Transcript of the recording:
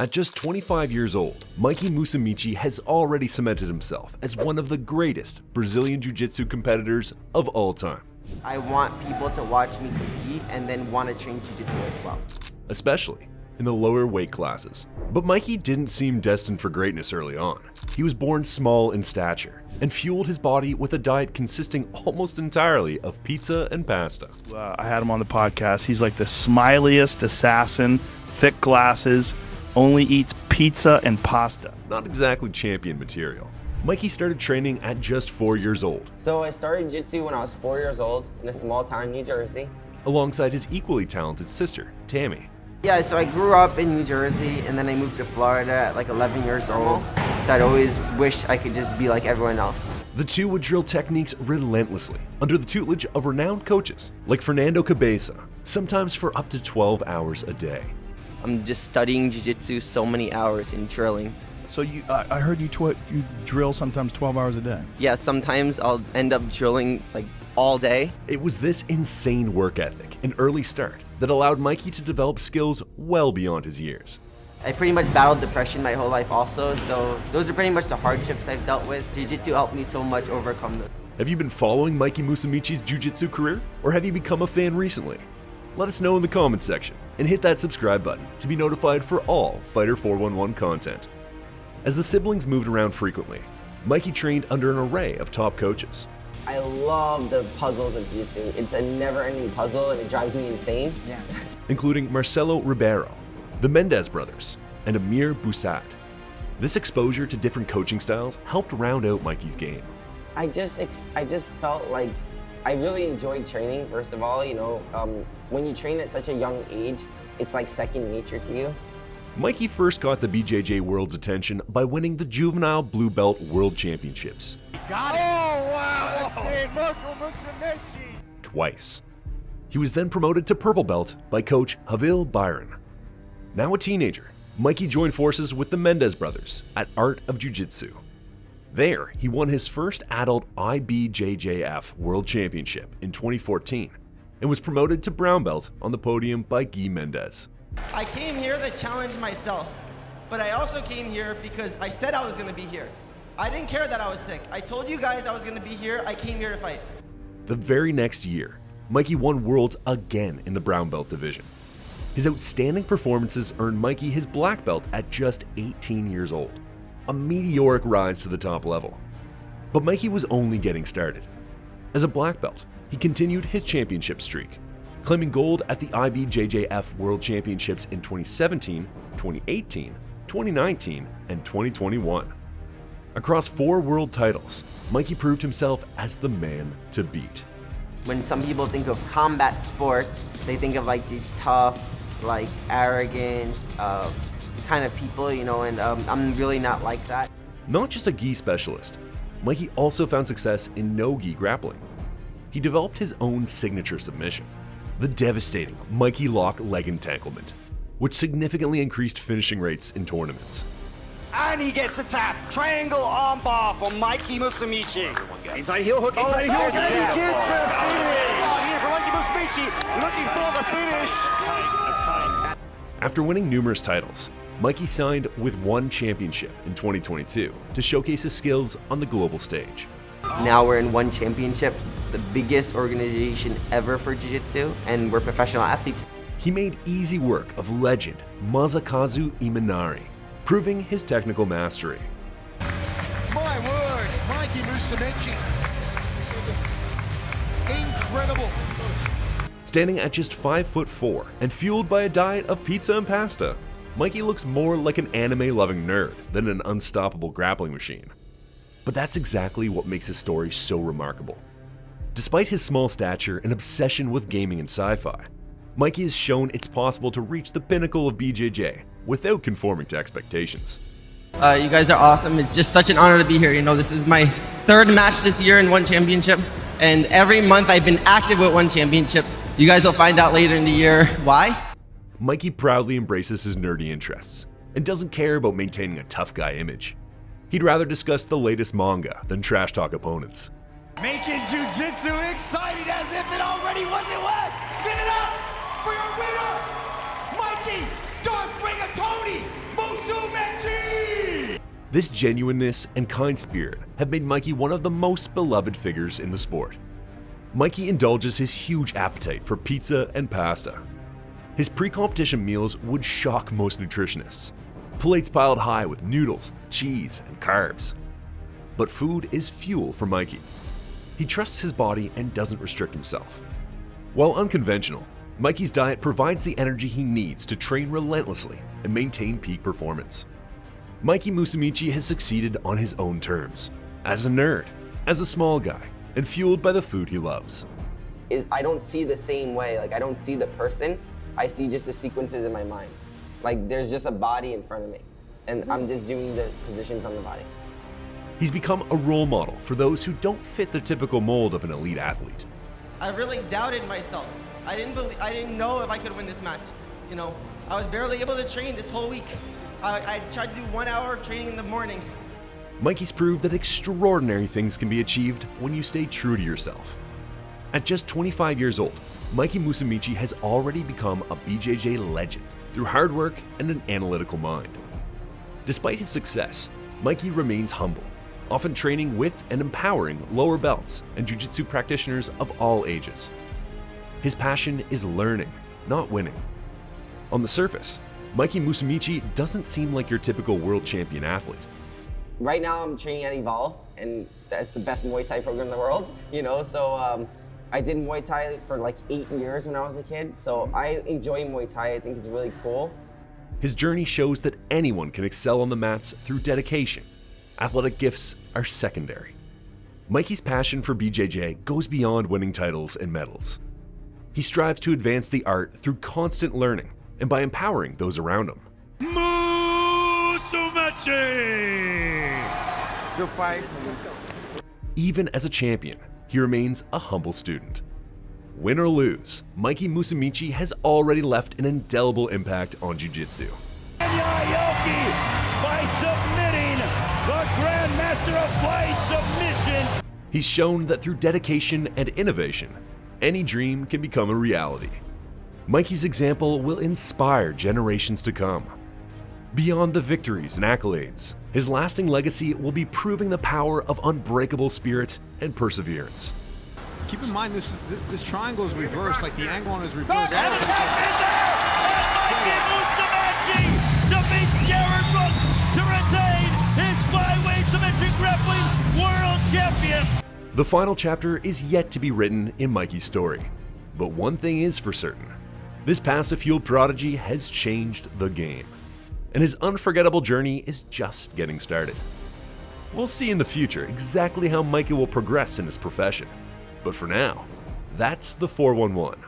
At just 25 years old, Mikey Musumeci has already cemented himself as one of the greatest Brazilian jiu-jitsu competitors of all time. I want people to watch me compete and then want to train jiu-jitsu as well. Especially in the lower weight classes. But Mikey didn't seem destined for greatness early on. He was born small in stature and fueled his body with a diet consisting almost entirely of pizza and pasta. I had him on the podcast. He's like the smiliest assassin, thick glasses, only eats pizza and pasta. Not exactly champion material. Mikey started training at just 4 years old. So I started jiu-jitsu when I was 4 years old in a small town in New Jersey. Alongside his equally talented sister, Tammi. Yeah, so I grew up in New Jersey and then I moved to Florida at like 11 years old. So I'd always wish I could just be like everyone else. The two would drill techniques relentlessly under the tutelage of renowned coaches like Fernando Cabeza, sometimes for up to 12 hours a day. I'm just studying jiu-jitsu so many hours and drilling. So I heard you drill sometimes 12 hours a day. Yeah, sometimes I'll end up drilling like all day. It was this insane work ethic and early start that allowed Mikey to develop skills well beyond his years. I pretty much battled depression my whole life also, so those are pretty much the hardships I've dealt with. Jiu-jitsu helped me so much overcome them. Have you been following Mikey Musumeci's jiu-jitsu career, or have you become a fan recently? Let us know in the comments section and hit that subscribe button to be notified for all Fighter 411 content. As the siblings moved around frequently, Mikey trained under an array of top coaches. I love the puzzles of jiu-jitsu. It's a never-ending puzzle and it drives me insane. Yeah. Including Marcelo Ribeiro, the Mendes brothers, and Amir Boussad. This exposure to different coaching styles helped round out Mikey's game. I just felt like I really enjoyed training, first of all. You know, when you train at such a young age, it's like second nature to you. Mikey first got the BJJ World's attention by winning the Juvenile Blue Belt World Championships. Got it! Oh, wow, that's it, Mikey Musumeci! Twice. He was then promoted to Purple Belt by coach Havil Byron. Now a teenager, Mikey joined forces with the Mendes brothers at Art of Jiu-Jitsu. There, he won his first adult IBJJF World Championship in 2014 and was promoted to Brown Belt on the podium by Guy Mendes. I came here to challenge myself, but I also came here because I said I was going to be here. I didn't care that I was sick. I told you guys I was going to be here. I came here to fight. The very next year, Mikey won Worlds again in the Brown Belt division. His outstanding performances earned Mikey his black belt at just 18 years old, a meteoric rise to the top level. But Mikey was only getting started. As a black belt, he continued his championship streak, claiming gold at the IBJJF World Championships in 2017, 2018, 2019, and 2021. Across 4 world titles, Mikey proved himself as the man to beat. When some people think of combat sports, they think of like these tough, like arrogant kind of people, you know, and I'm really not like that. Not just a gi specialist, Mikey also found success in no-gi grappling. He developed his own signature submission, the devastating Mikey Lock leg entanglement, which significantly increased finishing rates in tournaments. And he gets a tap. Triangle armbar from Mikey Musumeci. Inside heel hook, inside heel hook, and he gets the finish. Here for Mikey Musumeci, looking for the finish. After winning numerous titles, Mikey signed with one championship in 2022 to showcase his skills on the global stage. Now we're in one championship, the biggest organization ever for jiu-jitsu, and we're professional athletes. He made easy work of legend Masakazu Imanari, proving his technical mastery. My word, Mikey Musumeci. Incredible. Standing at just 5'4" and fueled by a diet of pizza and pasta, Mikey looks more like an anime-loving nerd than an unstoppable grappling machine. But that's exactly what makes his story so remarkable. Despite his small stature and obsession with gaming and sci-fi, Mikey has shown it's possible to reach the pinnacle of BJJ without conforming to expectations. You guys are awesome. It's just such an honor to be here. You know, this is my 3rd match this year in one championship, and every month I've been active with one championship. You guys will find out later in the year why. Mikey proudly embraces his nerdy interests and doesn't care about maintaining a tough guy image. He'd rather discuss the latest manga than trash talk opponents. Making jiu-jitsu exciting as if it already wasn't what? Give it up for your winner, Mikey Darth Rigatoni This genuineness and kind spirit have made Mikey one of the most beloved figures in the sport. Mikey indulges his huge appetite for pizza and pasta. His pre-competition meals would shock most nutritionists. Plates piled high with noodles, cheese, and carbs. But food is fuel for Mikey. He trusts his body and doesn't restrict himself. While unconventional, Mikey's diet provides the energy he needs to train relentlessly and maintain peak performance. Mikey Musumeci has succeeded on his own terms, as a nerd, as a small guy, and fueled by the food he loves. I don't see the same way, like I don't see the person, I see just the sequences in my mind. Like there's just a body in front of me, and I'm just doing the positions on the body. He's become a role model for those who don't fit the typical mold of an elite athlete. I really doubted myself. I didn't know if I could win this match. You know, I was barely able to train this whole week. I tried to do 1 hour of training in the morning. Mikey's proved that extraordinary things can be achieved when you stay true to yourself. At just 25 years old, Mikey Musumeci has already become a BJJ legend through hard work and an analytical mind. Despite his success, Mikey remains humble, often training with and empowering lower belts and jiu-jitsu practitioners of all ages. His passion is learning, not winning. On the surface, Mikey Musumeci doesn't seem like your typical world champion athlete. Right now I'm training at Evolve, and that's the best Muay Thai program in the world, you know, so I did Muay Thai for like 8 years when I was a kid, so I enjoy Muay Thai. I think it's really cool. His journey shows that anyone can excel on the mats through dedication. Athletic gifts are secondary. Mikey's passion for BJJ goes beyond winning titles and medals. He strives to advance the art through constant learning and by empowering those around him. Musumeci! You're fired. Even as a champion, he remains a humble student. Win or lose, Mikey Musumeci has already left an indelible impact on jiu-jitsu. Aoki by submitting the Grandmaster of Fight Submissions. He's shown that through dedication and innovation, any dream can become a reality. Mikey's example will inspire generations to come. Beyond the victories and accolades, his lasting legacy will be proving the power of unbreakable spirit and perseverance. Keep in mind this triangle is reversed, like the angle on it is reversed. And the tap is there! And Mikey Musumeci defeats Jared Brooks to retain his flyweight submission grappling world champion. The final chapter is yet to be written in Mikey's story. But one thing is for certain. This pasta-fueled prodigy has changed the game. And his unforgettable journey is just getting started. We'll see in the future exactly how Mikey will progress in his profession. But for now, that's the 411.